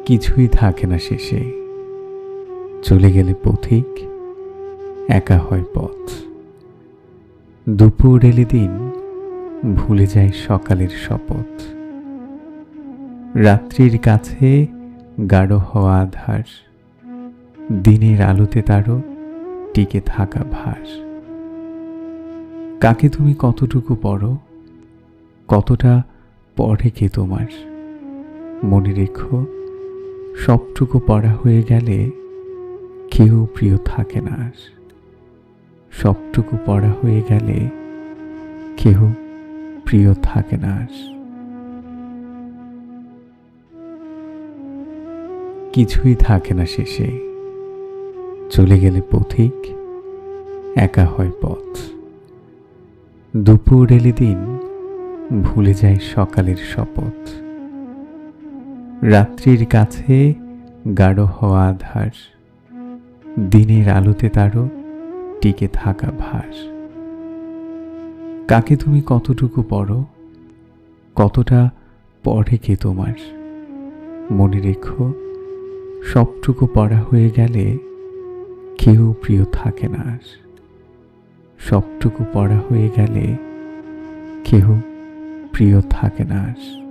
কিছুই থাকে না শেষে, চলে গেলে পথিক একা হয় পথ। দুপুর এলে দিন ভুলে যায় সকালের শপথ। রাত্রির কাছে গাঢ় হওয়া আধার, দিনের আলোতে তারও টিকে থাকা ভার। কাকে তুমি কতটুকু পড়ো, কতটা পড়ে কে তোমার? মনে রেখো, সবটুকু পড়া হয়ে গেলে কেউ প্রিয় থাকে না আর। সবটুকু পড়া হয়ে গেলে কেউ প্রিয় থাকে না আর। কিছুই থাকে না শেষে, চলে গেলে পথিক একা হয় পথ। দুপুর এলে দিন ভুলে যায় সকালের শপথ। রাত্রির কাছে গাঢ় হওয়া আধার, দিনের আলোতে তারও টিকে থাকা ভার। কাকে তুমি কতটুকু পড়ো, কতটা পড়ে কে তোমার? মনে রেখো, সবটুকু পড়া হয়ে গেলে কেউ প্রিয় থাকে না আর। সবটুকু পড়া হয়ে গেলে কেউ প্রিয় থাকে না আর।